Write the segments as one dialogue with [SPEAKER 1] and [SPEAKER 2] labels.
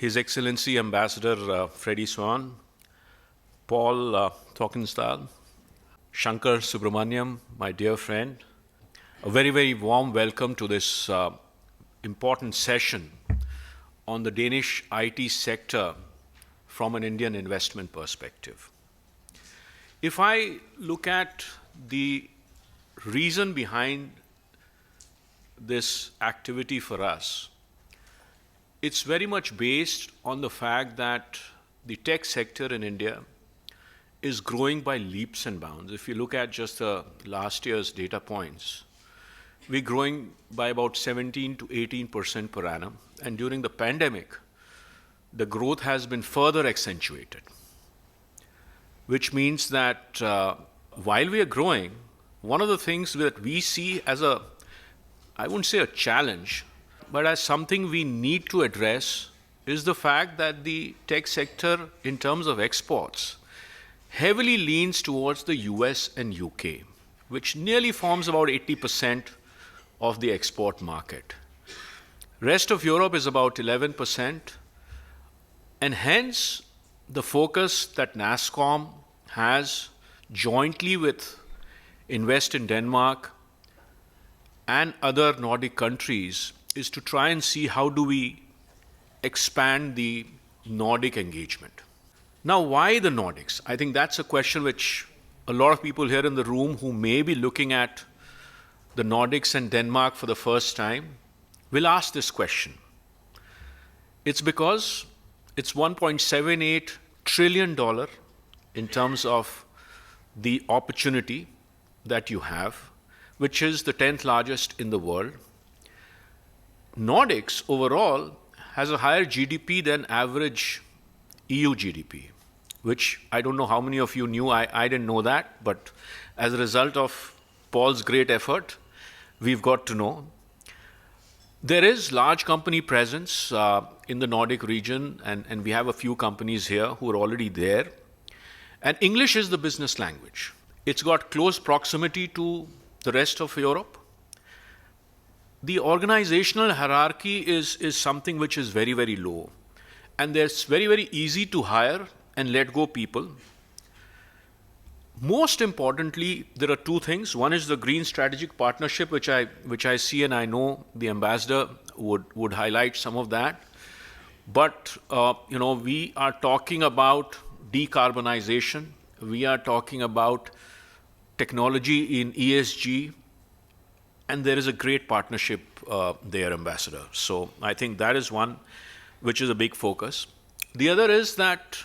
[SPEAKER 1] His Excellency Ambassador Freddie Swan, Paul Tokkesdal, Shankar Subramaniam, my dear friend, a very, very warm welcome to this important session on the Danish IT sector from an Indian investment perspective. If I look at the reason behind this activity for us, it's very much based on the fact that the tech sector in India is growing by leaps and bounds. If you look at just the last year's data points, we're growing by about 17 to 18% per annum. And during the pandemic, the growth has been further accentuated, which means that while we are growing, one of the things that we see as I wouldn't say a challenge, but as something we need to address is the fact that the tech sector, in terms of exports, heavily leans towards the US and UK, which nearly forms about 80% of the export market. Rest of Europe is about 11%, and hence the focus that NASSCOM has jointly with Invest in Denmark and other Nordic countries is to try and see how do we expand the Nordic engagement. Now, why the Nordics? I think that's a question which a lot of people here in the room who may be looking at the Nordics and Denmark for the first time will ask this question. It's because it's $1.78 trillion in terms of the opportunity that you have, which is the 10th largest in the world. Nordics overall has a higher GDP than average EU GDP, which I don't know how many of you knew. I didn't know that, but as a result of Paul's great effort, we've got to know. There is large company presence in the Nordic region, and we have a few companies here who are already there. And English is the business language. It's got close proximity to the rest of Europe. The organizational hierarchy is something which is very, very low. And it's very, very easy to hire and let go people. Most importantly, there are two things. One is the Green Strategic Partnership, which I see, and I know the ambassador would highlight some of that. But we are talking about decarbonization. We are talking about technology in ESG. And there is a great partnership there, Ambassador. So I think that is one which is a big focus. The other is that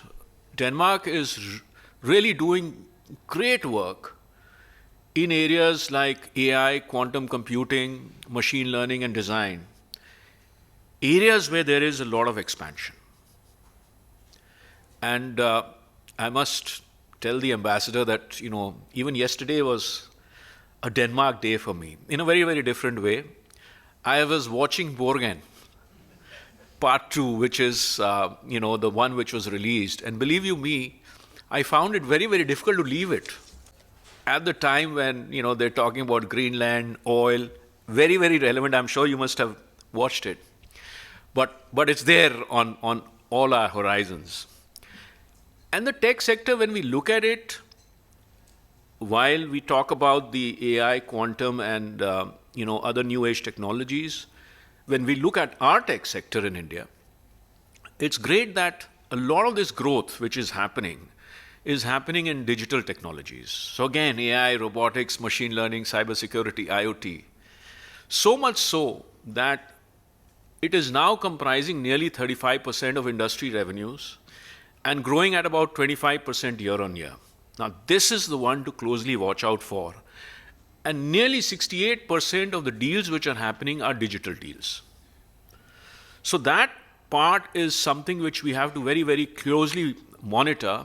[SPEAKER 1] Denmark is really doing great work in areas like AI, quantum computing, machine learning, and design, areas where there is a lot of expansion. And I must tell the ambassador that, even yesterday was a Denmark day for me, in a very, very different way. I was watching Borgen, part 2, which is, the one which was released. And believe you me, I found it very, very difficult to leave it. At the time when, they're talking about Greenland, oil, very, very relevant. I'm sure you must have watched it. But it's there on all our horizons. And the tech sector, when we look at it, while we talk about the AI, quantum, and other new age technologies, when we look at our tech sector in India, it's great that a lot of this growth which is happening in digital technologies. So again, AI, robotics, machine learning, cybersecurity, IoT. So much so that it is now comprising nearly 35% of industry revenues and growing at about 25% year on year. Now, this is the one to closely watch out for. And nearly 68% of the deals which are happening are digital deals. So that part is something which we have to very, very closely monitor.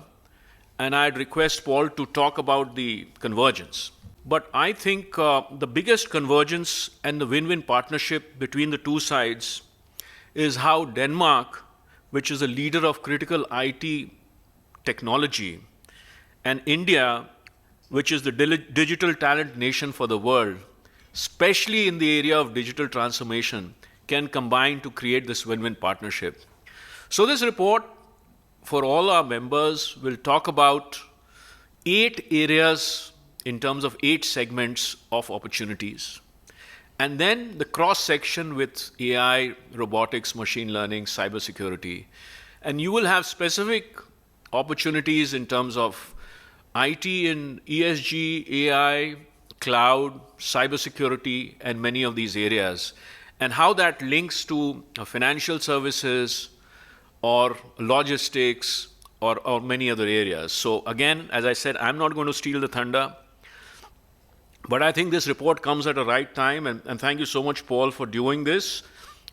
[SPEAKER 1] And I'd request Paul to talk about the convergence. But I think the biggest convergence and the win-win partnership between the two sides is how Denmark, which is a leader of critical IT technology, and India, which is the digital talent nation for the world, especially in the area of digital transformation, can combine to create this win-win partnership. So this report, for all our members, will talk about 8 areas in terms of 8 segments of opportunities. And then the cross-section with AI, robotics, machine learning, cybersecurity. And you will have specific opportunities in terms of IT and ESG, AI, cloud, cybersecurity, and many of these areas, and how that links to financial services or logistics or many other areas. So again, as I said, I'm not going to steal the thunder, but I think this report comes at a right time, and thank you so much, Paul, for doing this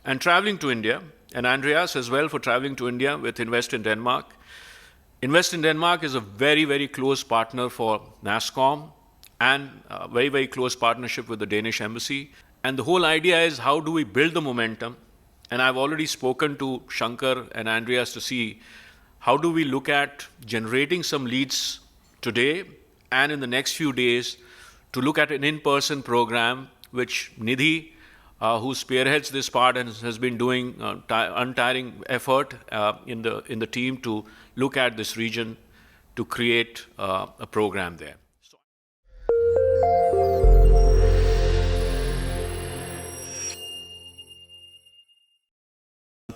[SPEAKER 1] and traveling to India, and Andreas as well for traveling to India with Invest in Denmark. Invest in Denmark is a very, very close partner for NASSCOM and a very, very close partnership with the Danish Embassy. And the whole idea is, how do we build the momentum? And I've already spoken to Shankar and Andreas to see how do we look at generating some leads today and in the next few days to look at an in-person program, which Nidhi, who spearheads this part and has been doing untiring effort in the team to look at this region to create a program there.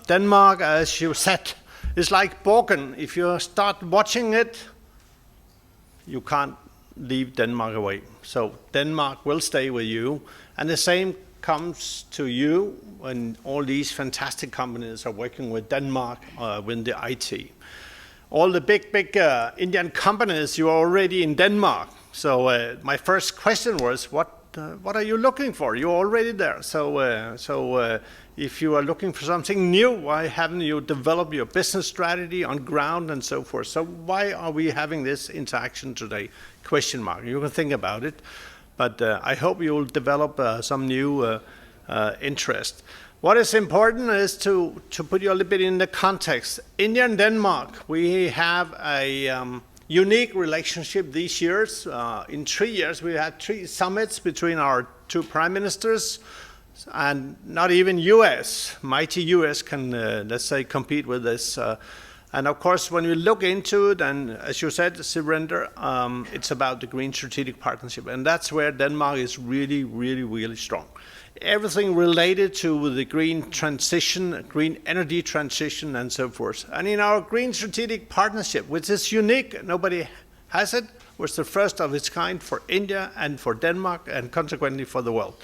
[SPEAKER 2] Denmark, as you said, is like Borgen. If you start watching it, you can't leave Denmark away. So Denmark will stay with you. And the same comes to you when all these fantastic companies are working with Denmark with the IT. All the big Indian companies, you are already in Denmark. So my first question was, what are you looking for? You're already there. So if you are looking for something new, why haven't you developed your business strategy on ground and so forth? So why are we having this interaction today? Question mark. You can think about it, but I hope you will develop some new interest. What is important is to put you a little bit in the context. India and Denmark, we have a unique relationship these years. In 3 years, we had 3 summits between our 2 prime ministers, and not even US, mighty US can, let's say, compete with this. And of course, when we look into it, and as you said, Surinder, it's about the Green Strategic Partnership, and that's where Denmark is really, really, really strong. Everything related to the green transition, green energy transition, and so forth. And in our Green Strategic Partnership, which is unique, nobody has it, was the first of its kind for India and for Denmark, and consequently for the world.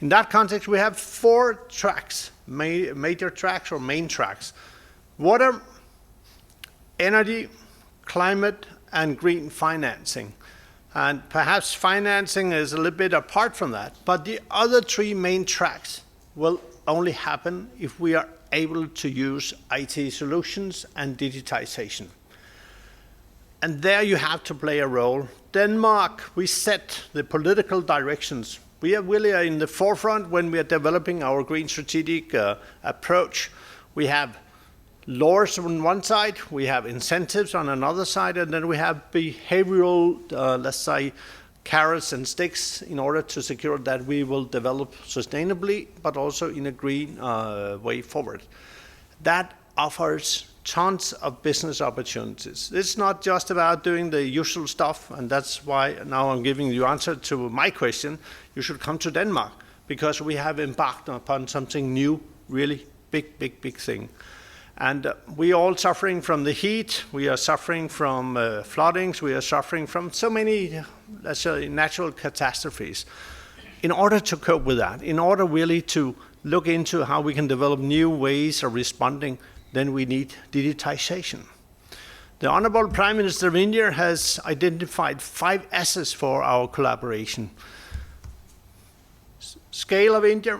[SPEAKER 2] In that context, we have 4 tracks, major tracks or main tracks: water, energy, climate, and green financing. And perhaps financing is a little bit apart from that, but the other 3 main tracks will only happen if we are able to use IT solutions and digitization. And there you have to play a role. Denmark, we set the political directions. We are really in the forefront when we are developing our green strategic approach. We have laws on one side, we have incentives on another side, and then we have behavioral, let's say, carrots and sticks in order to secure that we will develop sustainably, but also in a green way forward. That offers tons of business opportunities. It's not just about doing the usual stuff, and that's why now I'm giving you answer to my question. You should come to Denmark, because we have embarked upon something new, really big thing. And we are all suffering from the heat, we are suffering from floodings, we are suffering from so many, let's say, natural catastrophes. In order to cope with that, in order really to look into how we can develop new ways of responding, then we need digitization. The Honorable Prime Minister of India has identified 5 S's for our collaboration. Scale of India,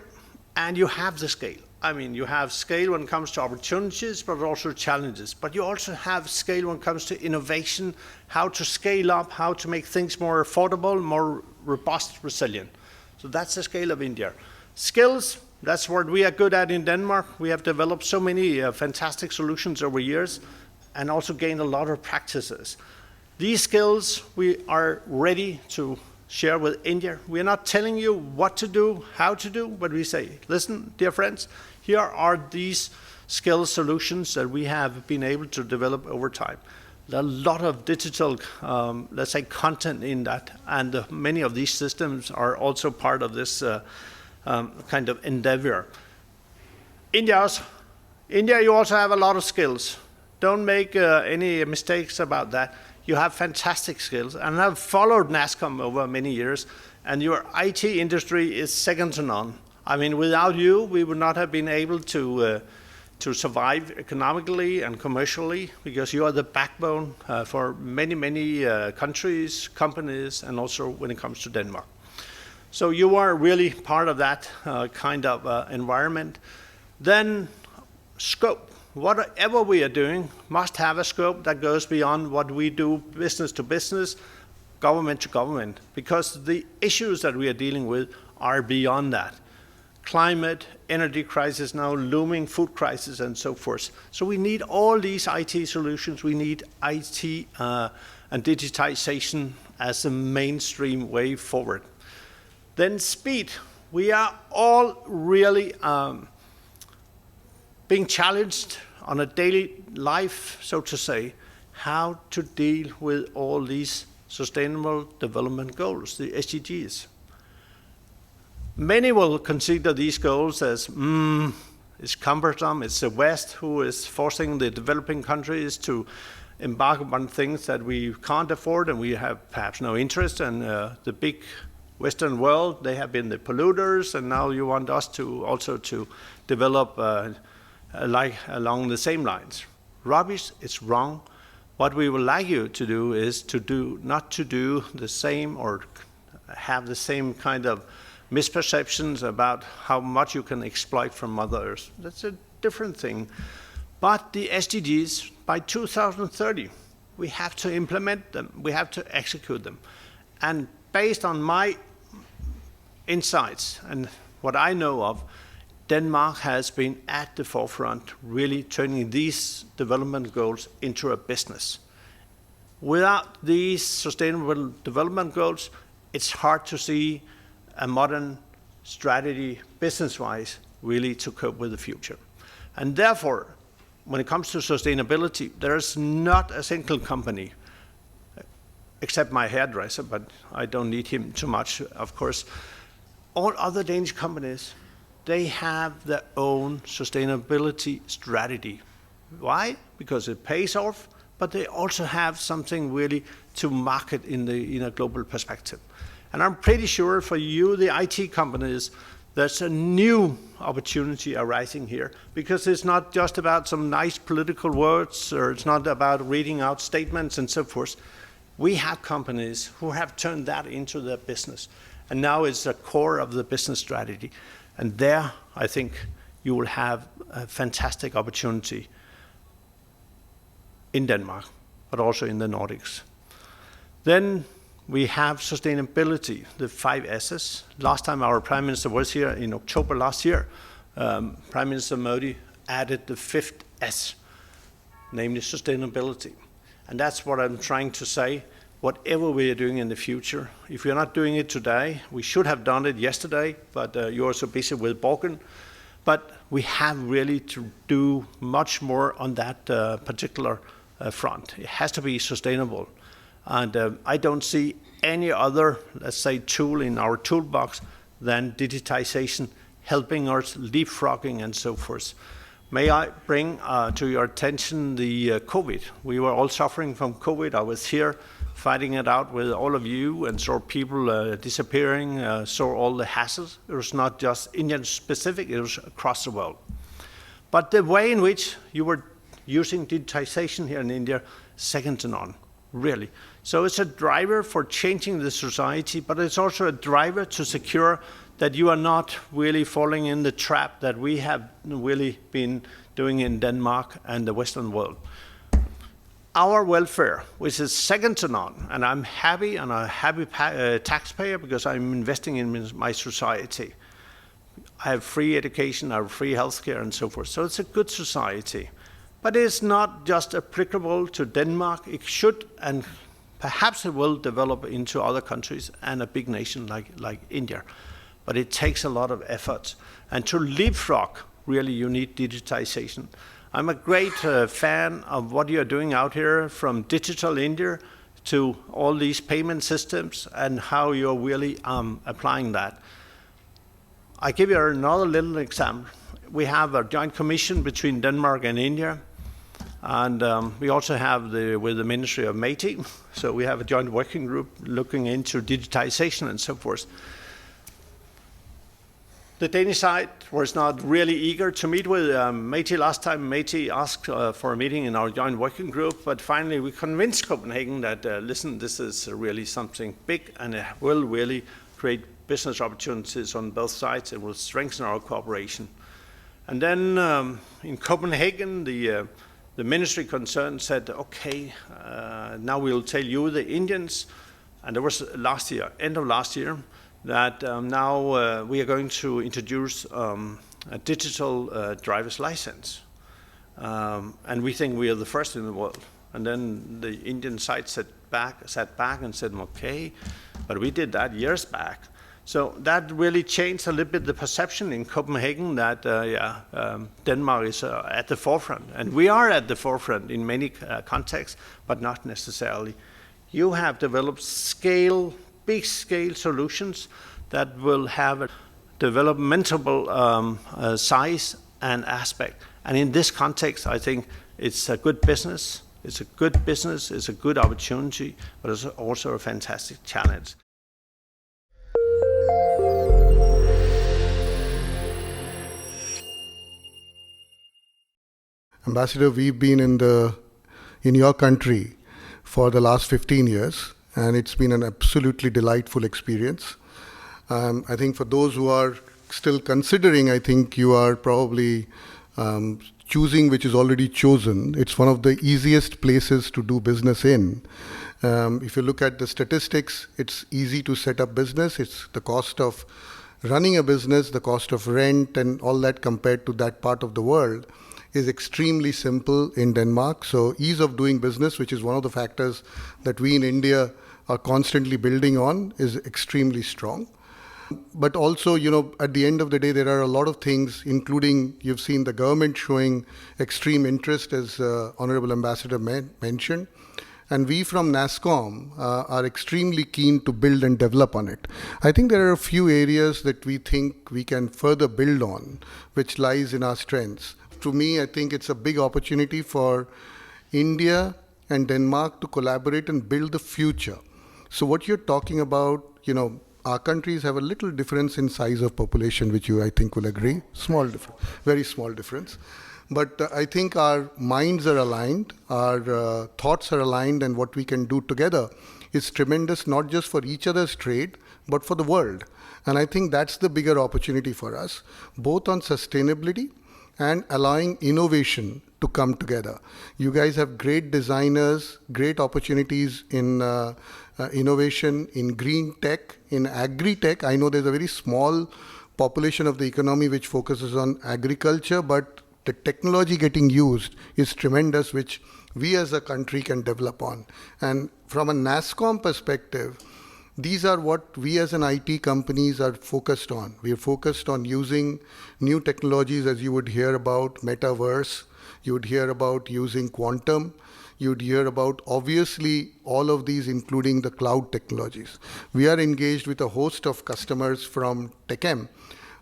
[SPEAKER 2] and you have the scale. I mean, you have scale when it comes to opportunities, but also challenges. But you also have scale when it comes to innovation, how to scale up, how to make things more affordable, more robust, resilient. So that's the scale of India. Skills, that's what we are good at in Denmark. We have developed so many fantastic solutions over years and also gained a lot of practices. These skills we are ready to share with India. We are not telling you what to do, how to do, but we say, listen, dear friends, here are these skill solutions that we have been able to develop over time. There are a lot of digital, let's say, content in that, and many of these systems are also part of this kind of endeavor. India, you also have a lot of skills. Don't make any mistakes about that. You have fantastic skills, and I've followed NASSCOM over many years, and your IT industry is second to none. I mean, without you, we would not have been able to survive economically and commercially, because you are the backbone for many, many countries, companies, and also when it comes to Denmark. So you are really part of that kind of environment. Then scope. Whatever we are doing must have a scope that goes beyond what we do business to business, government to government, because the issues that we are dealing with are beyond that. Climate, energy crisis now, looming food crisis, and so forth. So we need all these IT solutions. We need IT and digitization as a mainstream way forward. Then speed. We are all really being challenged on a daily life, so to say, how to deal with all these Sustainable Development Goals, the SDGs. Many will consider these goals as, it's cumbersome, it's the West who is forcing the developing countries to embark upon things that we can't afford and we have perhaps no interest in. The big Western world, they have been the polluters, and now you want us to also to develop like along the same lines. Rubbish, it's wrong. What we would like you to do is not to do the same or have the same kind of misperceptions about how much you can exploit from others. That's a different thing. But the SDGs, by 2030, we have to implement them, we have to execute them. And based on my insights and what I know of, Denmark has been at the forefront, really turning these development goals into a business. Without these Sustainable Development Goals, it's hard to see a modern strategy, business-wise, really to cope with the future. And therefore, when it comes to sustainability, there is not a single company, except my hairdresser, but I don't need him too much, of course. All other Danish companies, they have their own sustainability strategy. Why? Because it pays off, but they also have something really to market in a global perspective. And I'm pretty sure for you, the IT companies, there's a new opportunity arising here, because it's not just about some nice political words, or it's not about reading out statements and so forth. We have companies who have turned that into their business, and now it's the core of the business strategy. And there, I think, you will have a fantastic opportunity in Denmark, but also in the Nordics. Then we have sustainability, the 5 S's. Last time our Prime Minister was here in October last year, Prime Minister Modi added the 5th S, namely sustainability. And that's what I'm trying to say. Whatever we are doing in the future, if we're not doing it today, we should have done it yesterday, but you're so busy with Borgen. But we have really to do much more on that particular front. It has to be sustainable. And I don't see any other, let's say, tool in our toolbox than digitization, helping us leapfrogging and so forth. May I bring to your attention the COVID. We were all suffering from COVID. I was here fighting it out with all of you and saw people disappearing, saw all the hassles. It was not just Indian specific, it was across the world. But the way in which you were using digitization here in India, second to none, really. So it's a driver for changing the society, but it's also a driver to secure that you are not really falling in the trap that we have really been doing in Denmark and the Western world. Our welfare, which is second to none, and I'm happy, and I'm a happy taxpayer because I'm investing in my society. I have free education, I have free healthcare and so forth, so it's a good society. But it's not just applicable to Denmark. It should, and perhaps it will develop into other countries and a big nation like India. But it takes a lot of effort. And to leapfrog really you need digitization. I'm a great fan of what you're doing out here, from Digital India to all these payment systems and how you're really applying that. I give you another little example. We have a joint commission between Denmark and India, and we also have with the Ministry of MATI, so we have a joint working group looking into digitization and so forth. The Danish side was not really eager to meet with MATI last time. MATI asked for a meeting in our joint working group, but finally we convinced Copenhagen that, listen, this is really something big and it will really create business opportunities on both sides. It will strengthen our cooperation. And then in Copenhagen, the ministry concerned said, okay, now we'll tell you, the Indians, and it was last year, end of last year, that now we are going to introduce a digital driver's license. And we think we are the first in the world. And then the Indian side sat back and said, okay, but we did that years back. So that really changed a little bit the perception in Copenhagen that Denmark is at the forefront. And we are at the forefront in many contexts, but not necessarily. You have developed big scale solutions that will have a developmental size and aspect. And in this context, I think it's a good business. It's a good business, it's a good opportunity, but it's also a fantastic challenge.
[SPEAKER 3] Ambassador, we've been in your country for the last 15 years, and it's been an absolutely delightful experience. I think for those who are still considering, I think you are probably choosing which is already chosen. It's one of the easiest places to do business in. If you look at the statistics, it's easy to set up business. It's the cost of running a business, the cost of rent and all that compared to that part of the world is extremely simple in Denmark. So ease of doing business, which is one of the factors that we in India are constantly building on, is extremely strong. But also, at the end of the day, there are a lot of things, including you've seen the government showing extreme interest, as Honorable Ambassador mentioned. And we from NASSCOM are extremely keen to build and develop on it. I think there are a few areas that we think we can further build on, which lies in our strengths. To me, I think it's a big opportunity for India and Denmark to collaborate and build the future. So what you're talking about, our countries have a little difference in size of population, which you, I think, will agree. Small difference, very small difference. But I think our minds are aligned, our thoughts are aligned, and what we can do together is tremendous, not just for each other's trade, but for the world. And I think that's the bigger opportunity for us, both on sustainability and allowing innovation to come together. You guys have great designers, great opportunities in innovation, in green tech, in agri-tech. I know there's a very small population of the economy which focuses on agriculture, but the technology getting used is tremendous, which we as a country can develop on. And from a NASSCOM perspective, these are what we as an IT companies are focused on. We are focused on using new technologies, as you would hear about metaverse, you would hear about using quantum, you'd hear about obviously all of these, including the cloud technologies. We are engaged with a host of customers from TechM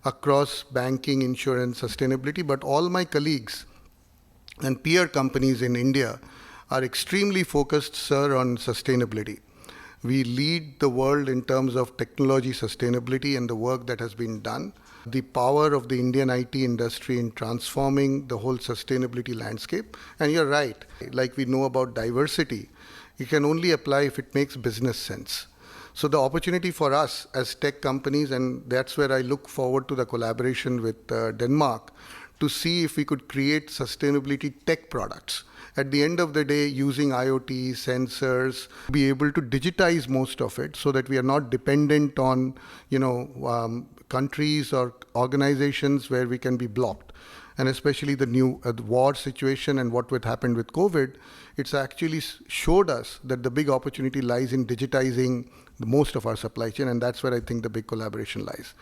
[SPEAKER 3] across banking, insurance, sustainability, but all my colleagues and peer companies in India are extremely focused, sir, on sustainability. We lead the world in terms of technology sustainability and the work that has been done. The power of the Indian IT industry in transforming the whole sustainability landscape. And you're right, like we know about diversity, it can only apply if it makes business sense. So the opportunity for us as tech companies, and that's where I look forward to the collaboration with Denmark, to see if we could create sustainability tech products. At the end of the day, using IoT, sensors, be able to digitize most of it so that we are not dependent on, countries or organizations where we can be blocked. And especially the new war situation and what would happen with COVID, it's actually showed us that the big opportunity lies in digitizing most of our supply chain, and that's where I think the big collaboration lies.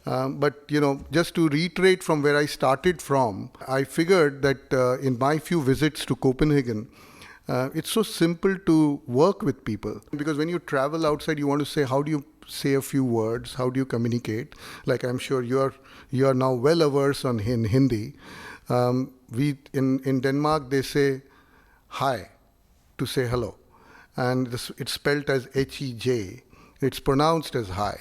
[SPEAKER 3] But just to reiterate from where I started from, I figured that in my few visits to Copenhagen, it's so simple to work with people, because when you travel outside, you want to say, how do you say a few words? How do you communicate? Like, I'm sure you are now well averse in Hindi. In Denmark, they say hi to say hello, and it's spelled as H-E-J. It's pronounced as hi,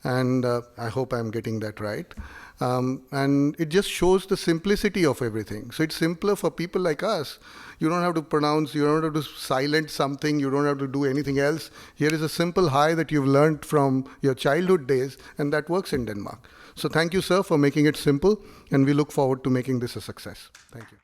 [SPEAKER 3] and I hope I'm getting that right. And it just shows the simplicity of everything. So it's simpler for people like us. You don't have to pronounce, you don't have to silent something, you don't have to do anything else. Here is a simple hi that you've learned from your childhood days, and that works in Denmark. So thank you, sir, for making it simple, and we look forward to making this a success. Thank you.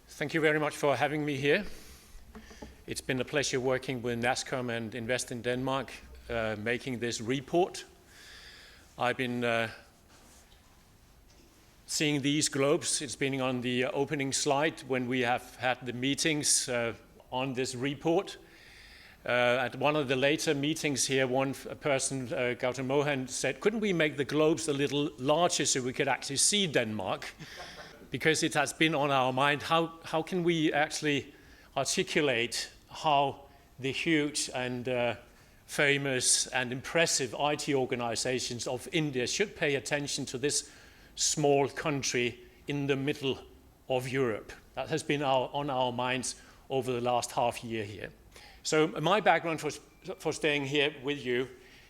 [SPEAKER 4] Thank you very much for having me here. It's been a pleasure working with NASSCOM and Invest in Denmark, making this report. I've been seeing these globes. It's been on the opening slide when we have had the meetings on this report. At one of the later meetings here, one person, Gautam Mohan, said, couldn't we make the globes a little larger so we could actually see Denmark? Because it has been on our mind, how can we actually articulate how the huge and famous and impressive IT organizations of India should pay attention to this small country in the middle of Europe. That has been on our minds over the last half year here. So my background for staying here with you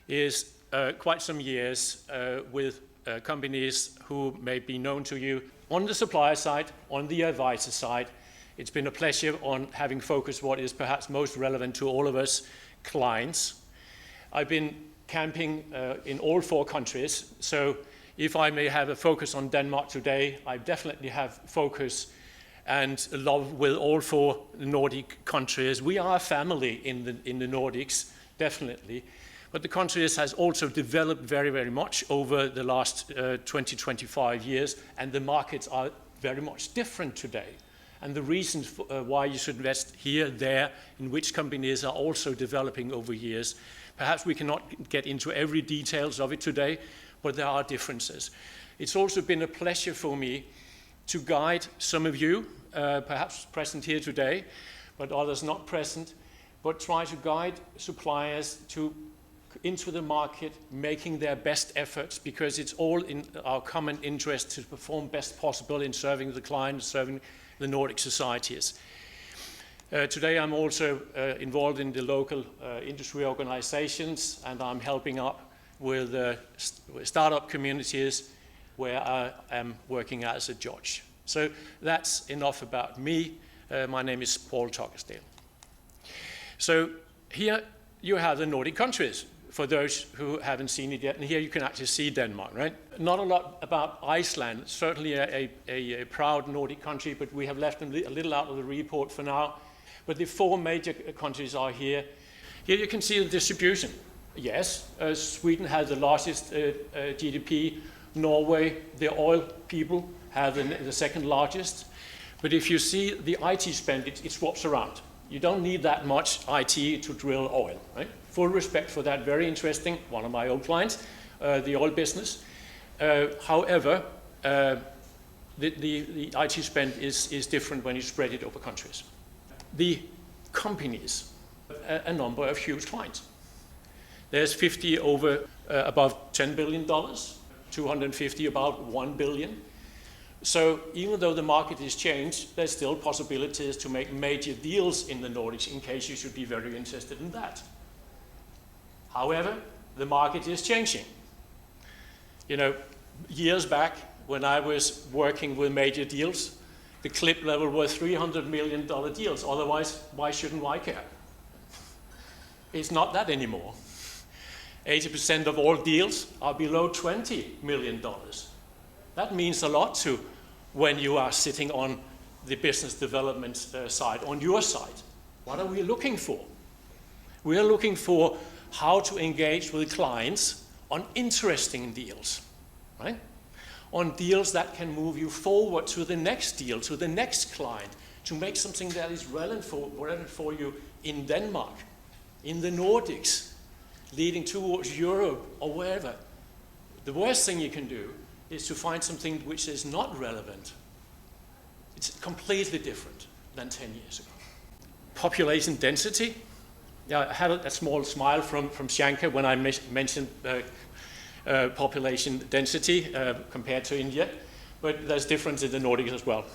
[SPEAKER 4] is quite some years with companies who may be known to you on the supplier side, on the advisor side. It's been a pleasure on having focused what is perhaps most relevant to all of us, clients. I've been camping in all 4 countries, so if I may have a focus on Denmark today, I definitely have focus and love with all 4 Nordic countries. We are a family in the Nordics, definitely. But the countries has also developed very, very much over the last 20-25 years, and the markets are very much different today. And the reasons why you should invest here, there, in which companies are also developing over years. Perhaps we cannot get into every details of it today, but there are differences. It's also been a pleasure for me to guide some of you, perhaps present here today, but others not present, but try to guide suppliers into the market, making their best efforts, because it's all in our common interest to perform best possible in serving the client, serving the Nordic societies. Today I'm also involved in the local industry organizations, and I'm helping up with startup communities where I am working as a judge. So that's enough about me. My name is Poul Tokkesdal. So here you have the Nordic countries, for those who haven't seen it yet. And here you can actually see Denmark, right? Not a lot about Iceland, certainly a proud Nordic country, but we have left them a little out of the report for now. But the 4 major countries are here. Here you can see the distribution. Yes, Sweden has the largest GDP. Norway, the oil people, have the second largest. But if you see the IT spend, it swaps around. You don't need that much IT to drill oil, right? Full respect for that, very interesting, one of my old clients, the oil business. However, the IT spend is different when you spread it over countries. The companies, a number of huge clients. There's 50 above $10 billion, 250 about $1 billion. So even though the market has changed, there's still possibilities to make major deals in the Nordics, in case you should be very interested in that. However, the market is changing. You know, years back, when I was working with major deals, the clip level was $300 million deals. Otherwise, why shouldn't I care? It's not that anymore. 80% of all deals are below $20 million. That means a lot to when you are sitting on the business development side, on your side. What are we looking for? We are looking for how to engage with clients on interesting deals, right? On deals that can move you forward to the next deal, to the next client, to make something that is relevant for you in Denmark, in the Nordics, leading towards Europe or wherever. The worst thing you can do is to find something which is not relevant. It's completely different than 10 years ago. Population density. Yeah, I had a small smile from Shankar when I mentioned population density compared to India, but there's difference in the Nordics as well.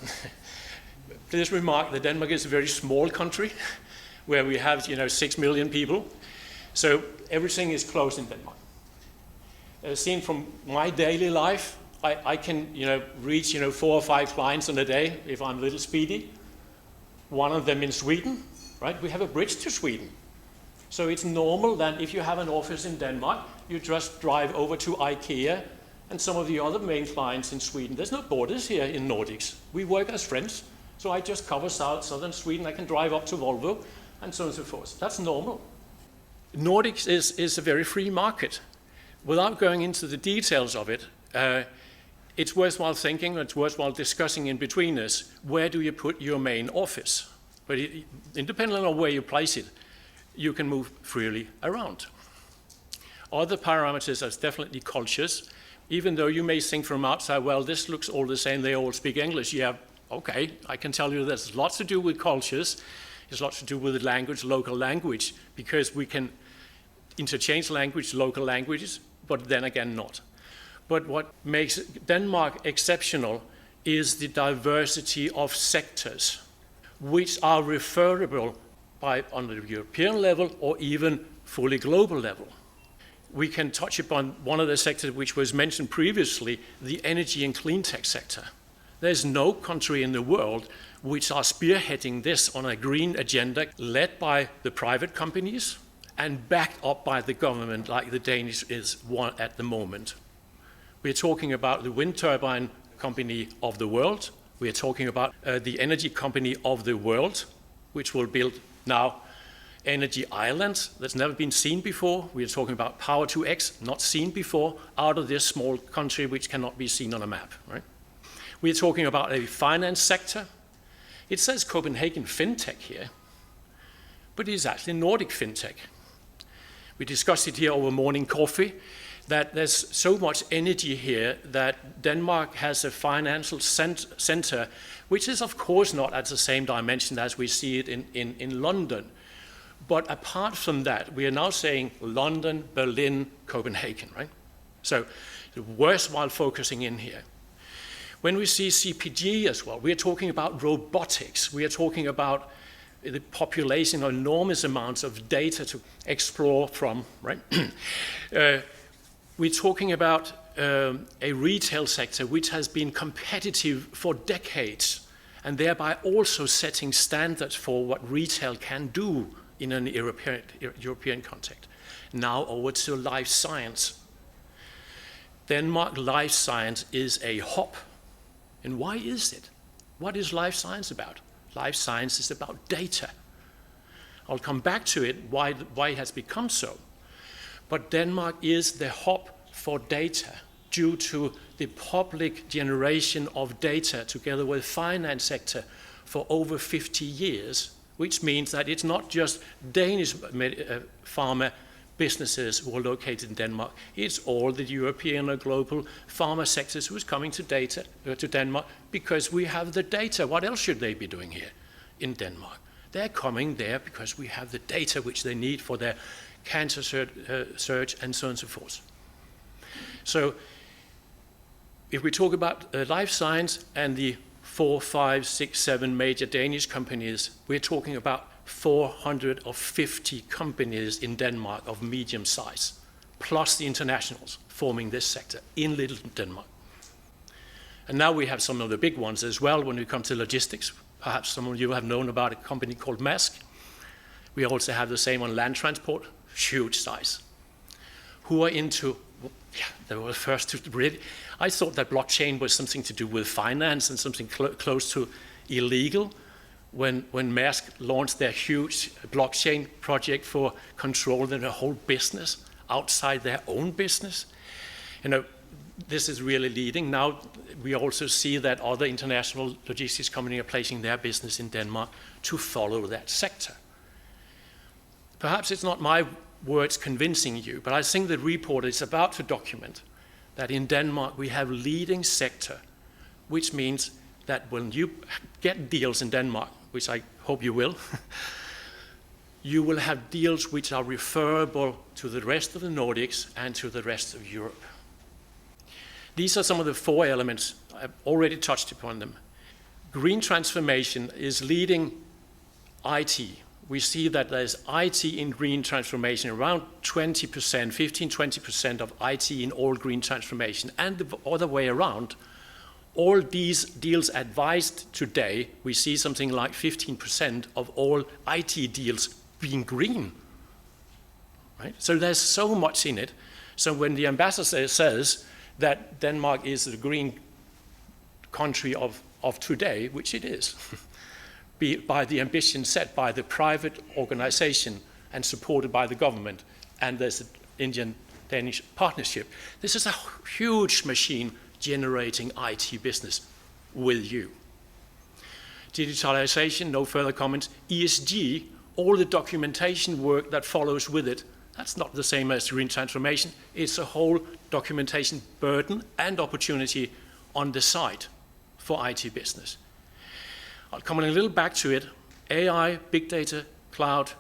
[SPEAKER 4] Please remark that Denmark is a very small country where we have 6 million people, so everything is close in Denmark. Seen from my daily life, I can reach 4 or 5 clients in a day if I'm a little speedy. One of them in Sweden, right? We have a bridge to Sweden. So it's normal that if you have an office in Denmark, you just drive over to IKEA and some of the other main clients in Sweden. There's no borders here in Nordics. We work as friends. So I just cover southern Sweden. I can drive up to Volvo and so on and so forth. That's normal. Nordics is a very free market. Without going into the details of it, it's worthwhile thinking, it's worthwhile discussing in between us, where do you put your main office? But independently of where you place it, you can move freely around. Other parameters are definitely cultures. Even though you may think from outside, well, this looks all the same, they all speak English. Yeah, okay, I can tell you there's lots to do with cultures. There's lots to do with language, local language, because we can interchange language, local languages, but then again not. But what makes Denmark exceptional is the diversity of sectors, which are referable on the European level or even fully global level. We can touch upon one of the sectors which was mentioned previously, the energy and clean tech sector. There's no country in the world which are spearheading this on a green agenda led by the private companies and backed up by the government like the Danish is one at the moment. We're talking about the wind turbine company of the world. We're talking about the energy company of the world, which will build now energy islands that's never been seen before. We're talking about Power to X, not seen before, out of this small country which cannot be seen on a map, right? We're talking about a finance sector. It says Copenhagen FinTech here, but it's actually Nordic FinTech. We discussed it here over morning coffee, that there's so much energy here that Denmark has a financial center, which is of course not at the same dimension as we see it in London. But apart from that, we are now saying London, Berlin, Copenhagen, right? So worthwhile focusing in here. When we see CPG as well, we are talking about robotics. We are talking about the population of enormous amounts of data to explore from, right? We're talking about a retail sector which has been competitive for decades and thereby also setting standards for what retail can do in an European context. Now over to life science. Denmark life science is a hub. And why is it? What is life science about? Life science is about data. I'll come back to it, why it has become so. But Denmark is the hub for data due to the public generation of data together with finance sector for over 50 years, which means that it's not just Danish pharma businesses who are located in Denmark. It's all the European or global pharma sectors who's coming to Denmark because we have the data. What else should they be doing here in Denmark? They're coming there because we have the data which they need for their cancer search and so on and so forth. So if we talk about life science and the 4, 5, 6, 7 major Danish companies, we're talking about 450 companies in Denmark of medium size, plus the internationals forming this sector in little Denmark. And now we have some of the big ones as well when we come to logistics. Perhaps some of you have known about a company called NASSCOM. We also have the same on land transport, huge size. Who are into, they were the first to really, I thought that blockchain was something to do with finance and something close to illegal. When Maersk launched their huge blockchain project for controlling their whole business outside their own business. this is really leading. Now we also see that other international logistics companies are placing their business in Denmark to follow that sector. Perhaps it's not my words convincing you, but I think the report is about to document that in Denmark we have leading sector, which means that when you get deals in Denmark, which I hope you will, you will have deals which are referable to the rest of the Nordics and to the rest of Europe. These are some of the 4 elements. I've already touched upon them. Green transformation is leading IT. We see that there's IT in green transformation, around 20%, 15-20% of IT in all green transformation, and the other way around. All these deals advised today, we see something like 15% of all IT deals being green. Right? So there's so much in it. So when the ambassador says that Denmark is the green country of today, which it is, by the ambition set by the private organization and supported by the government, and there's an Indian-Danish partnership, this is a huge machine generating IT business with you. Digitalization, no further comments. ESG, all the documentation work that follows with it, that's not the same as green transformation. It's a whole documentation burden and opportunity on the side for IT business. I'll come a little back to it. AI, big data, cloud,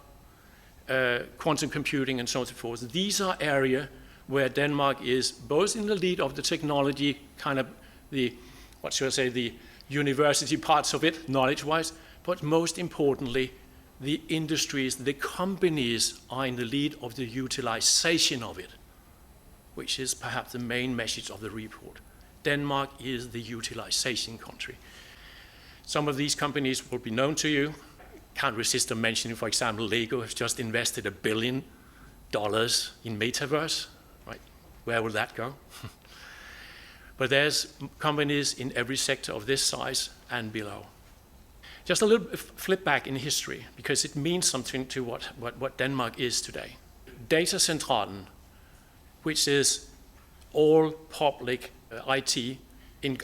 [SPEAKER 4] quantum computing, and so on and so forth. These are areas where Denmark is both in the lead of the technology, kind of the, what should I say, the university parts of it, knowledge-wise, but most importantly, the industries, the companies are in the lead of the utilization of it, which is perhaps the main message of the report. Denmark is the utilization country. Some of these companies will be known to you. Can't resist mentioning, for example, Lego has just invested $1 billion in metaverse. Right? Where will that go? But there's companies in every sector of this size and below. Just a little flip back in history, because it means something to what Denmark is today. Data Centralen, which is all public IT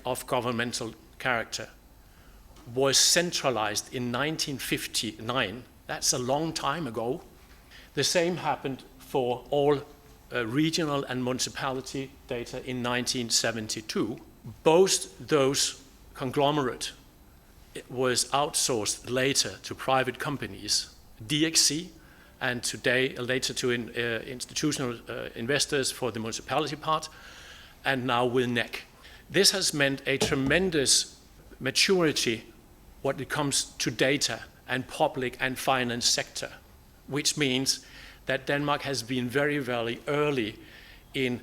[SPEAKER 4] of governmental character, was centralized in 1959. That's a long time ago. The same happened for all regional and municipality data in 1972. Both those conglomerate was outsourced later to private companies, DXC, and today later to institutional investors for the municipality part, and now with NEC. This has meant a tremendous maturity when it comes to data and public and finance sector, which means that Denmark has been very, very early in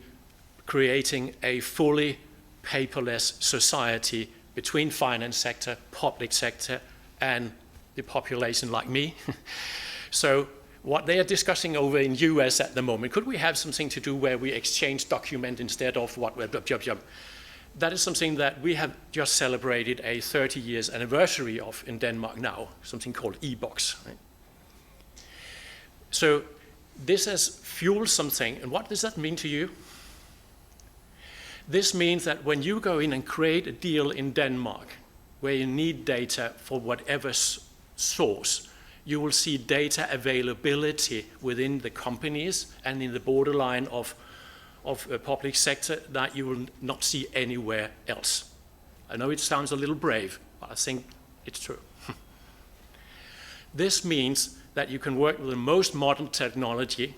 [SPEAKER 4] creating a fully paperless society between finance sector, public sector, and the population like me. So what they are discussing over in US at the moment, could we have something to do where we exchange document instead of what we're That is something that we have just celebrated a 30 years anniversary of in Denmark now, something called e-box. Right? So this has fueled something, and what does that mean to you? This means that when you go in and create a deal in Denmark, where you need data for whatever source, you will see data availability within the companies and in the borderline of a public sector that you will not see anywhere else. I know it sounds a little brave, but I think it's true. This means that you can work with the most modern technology,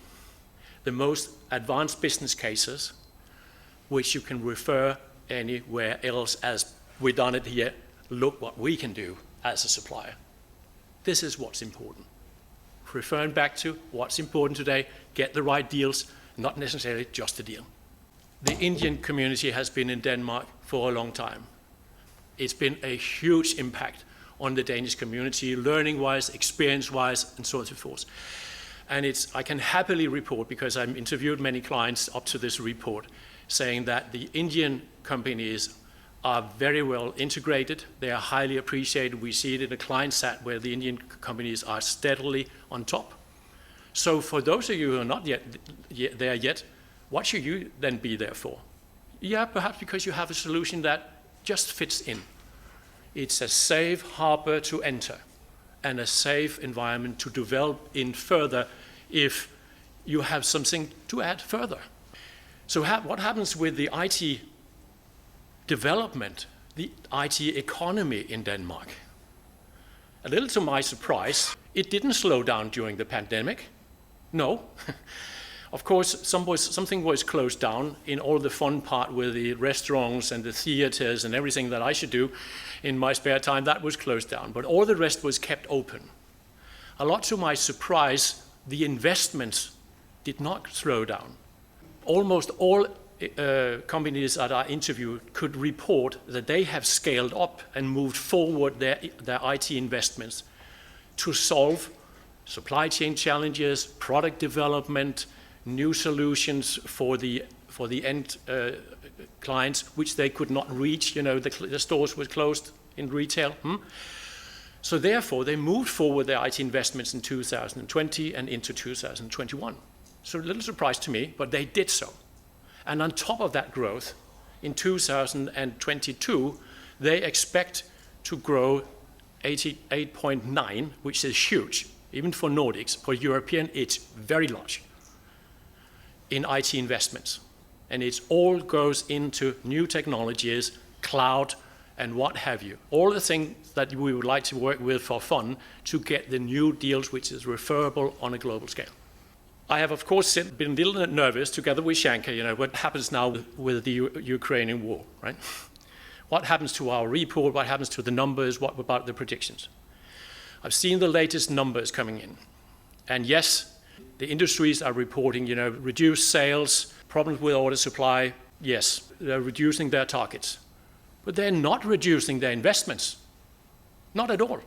[SPEAKER 4] the most advanced business cases, which you can refer anywhere else as we've done it here. Look what we can do as a supplier. This is what's important. Referring back to what's important today, get the right deals, not necessarily just a deal. The Indian community has been in Denmark for a long time. It's been a huge impact on the Danish community, learning-wise, experience-wise, and so on and so forth. And I can happily report, because I've interviewed many clients up to this report, saying that the Indian companies are very well integrated. They are highly appreciated. We see it in the client sat where the Indian companies are steadily on top. So for those of you who are not yet there yet, what should you then be there for? Yeah, perhaps because you have a solution that just fits in. It's a safe harbor to enter and a safe environment to develop in further if you have something to add further. So what happens with the IT development, the IT economy in Denmark? A little to my surprise, it didn't slow down during the pandemic. No. Of course, something was closed down in all the fun part with the restaurants and the theaters and everything that I should do in my spare time, that was closed down. But all the rest was kept open. A lot to my surprise, the investments did not slow down. Almost all companies that I interviewed could report that they have scaled up and moved forward their IT investments to solve supply chain challenges, product development, new solutions for the end clients, which they could not reach. You know, the stores were closed in retail. So therefore, they moved forward their IT investments in 2020 and into 2021. So a little surprise to me, but they did so. And on top of that growth, in 2022, they expect to grow 88.9, which is huge. Even for Nordics, for European, it's very large in IT investments. And it all goes into new technologies, cloud, and what have you. All the things that we would like to work with for fun to get the new deals which is referable on a global scale. I have, of course, been a little bit nervous together with Shankar, you know, what happens now with the Ukrainian war, right? What happens to our report? What happens to the numbers? What about the predictions? I've seen the latest numbers coming in. And yes, the industries are reporting, you know, reduced sales, problems with order supply. Yes, they're reducing their targets. But they're not reducing their investments. Not at all.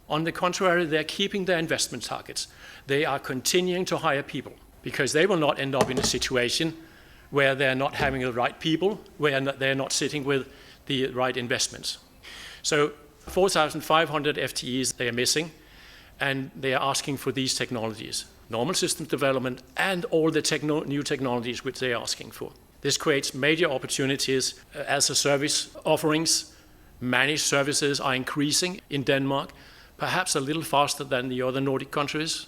[SPEAKER 4] On the contrary, they're keeping their investment targets. They are continuing to hire people because they will not end up in a situation where they're not having the right people, where they're not sitting with the right investments. So 4,500 FTEs they are missing, and they are asking for these technologies, normal system development and all the new technologies which they are asking for. This creates major opportunities as a service offerings. Managed services are increasing in Denmark, perhaps a little faster than the other Nordic countries.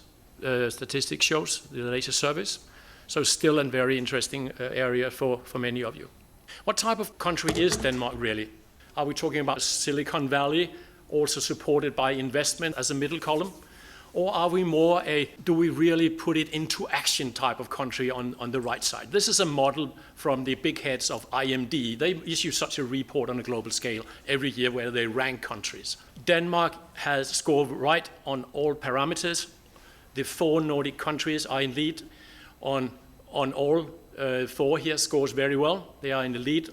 [SPEAKER 4] Statistics shows the latest service. So still a very interesting area for many of you. What type of country is Denmark really? Are we talking about Silicon Valley, also supported by investment as a middle column? Or are we more do we really put it into action type of country on the right side? This is a model from the big heads of IMD. They issue such a report on a global scale every year where they rank countries. Denmark has scored right on all parameters. The 4 Nordic countries are in lead on all 4 here, scores very well. They are in the lead.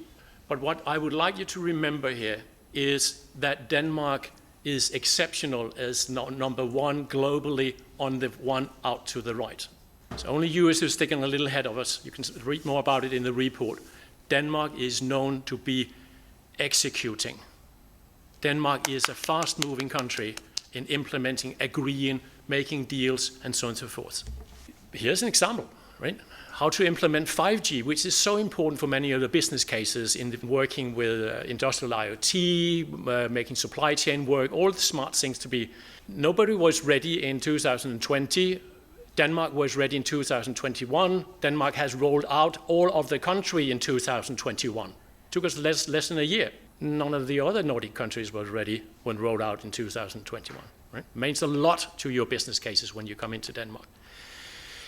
[SPEAKER 4] But what I would like you to remember here is that Denmark is exceptional as number 1 globally on the one out to the right. So only US is sticking a little ahead of us. You can read more about it in the report. Denmark is known to be executing. Denmark is a fast-moving country in implementing, agreeing, making deals, and so on and so forth. Here's an example, right? How to implement 5G, which is so important for many of the business cases in working with industrial IoT, making supply chain work, all the smart things to be. Nobody was ready in 2020. Denmark was ready in 2021. Denmark has rolled out all of the country in 2021. Took us less than a year. None of the other Nordic countries was ready when rolled out in 2021. Right? Means a lot to your business cases when you come into Denmark.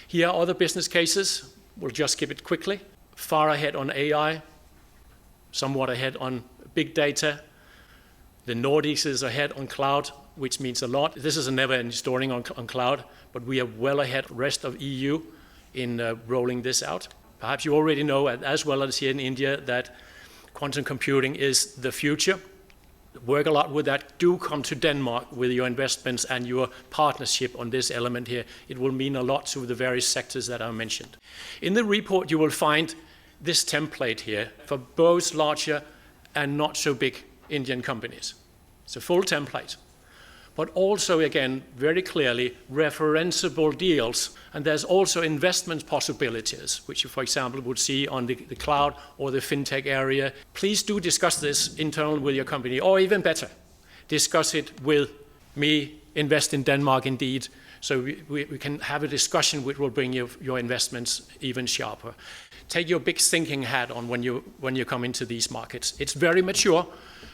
[SPEAKER 4] Here are other business cases. We'll just skip it quickly. Far ahead on AI, somewhat ahead on big data. The Nordics is ahead on cloud, which means a lot. This is a never-ending story on cloud, but we are well ahead rest of EU in rolling this out. Perhaps you already know, as well as here in India, that quantum computing is the future. Work a lot with that. Do come to Denmark with your investments and your partnership on this element here. It will mean a lot to the various sectors that I mentioned. In the report, you will find this template here for both larger and not so big Indian companies. It's a full template. but also, again, very clearly, referenceable deals. And there's also investment possibilities, which you, for example, would see on the cloud or the fintech area. Please do discuss this internally with your company, or even better, discuss it with me, Invest in Denmark Indeed, so we can have a discussion which will bring your investments even sharper. Take your big thinking hat on when you come into these markets. It's very mature,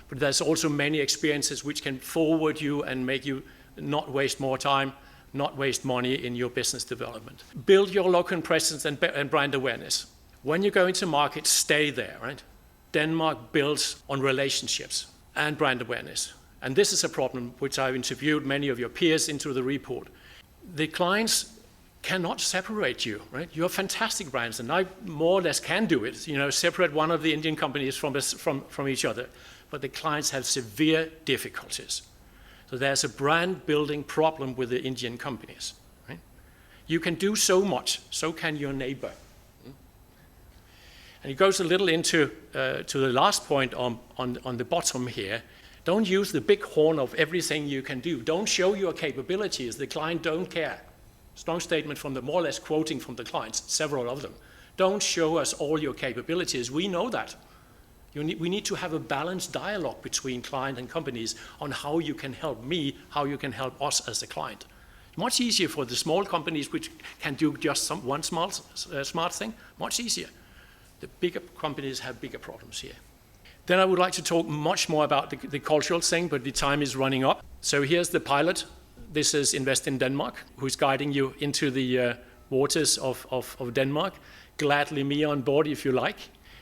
[SPEAKER 4] but there's also many experiences which can forward you and make you not waste more time, not waste money in your business development. Build your local presence and brand awareness. When you go into markets, stay there, right? Denmark builds on relationships and brand awareness. And this is a problem which I've interviewed many of your peers into the report. The clients cannot separate you, right? You're fantastic brands, and I more or less can do it, separate one of the Indian companies from each other. But the clients have severe difficulties. So there's a brand building problem with the Indian companies, right? You can do so much, so can your neighbor. And it goes a little into to the last point on the bottom here. Don't use the big horn of everything you can do. Don't show your capabilities. The client don't care. Strong statement from the more or less quoting from the clients, several of them. Don't show us all your capabilities. We know that. We need to have a balanced dialogue between client and companies on how you can help me, how you can help us as a client. Much easier for the small companies which can do just one smart thing, much easier. The bigger companies have bigger problems here. Then I would like to talk much more about the cultural thing, but the time is running up. So here's the pilot. This is Invest in Denmark, who's guiding you into the waters of Denmark. Gladly me on board if you like.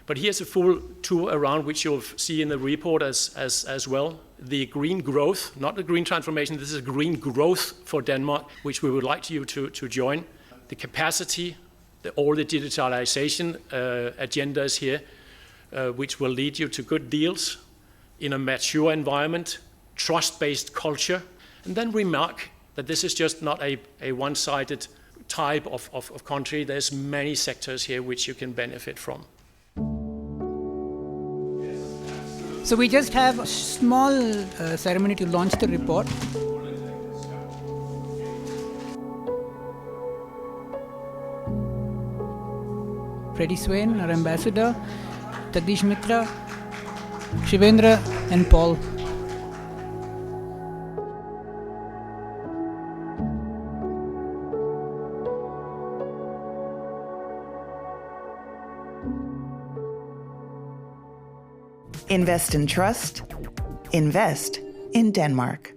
[SPEAKER 4] But here's a full tour around, which you'll see in the report as well. The green growth, not the green transformation, this is green growth for Denmark, which we would like you to join. The capacity, all the digitalization agendas here, which will lead you to good deals in a mature environment, trust-based culture, and then remark that this is just not a one-sided type of country. There's many sectors here which you can benefit from.
[SPEAKER 5] So we just have a small ceremony to launch the report. Freddie Swain, our ambassador, Jagdish Mitra, Shivendra and Paul.
[SPEAKER 6] Invest in trust. Invest in Denmark.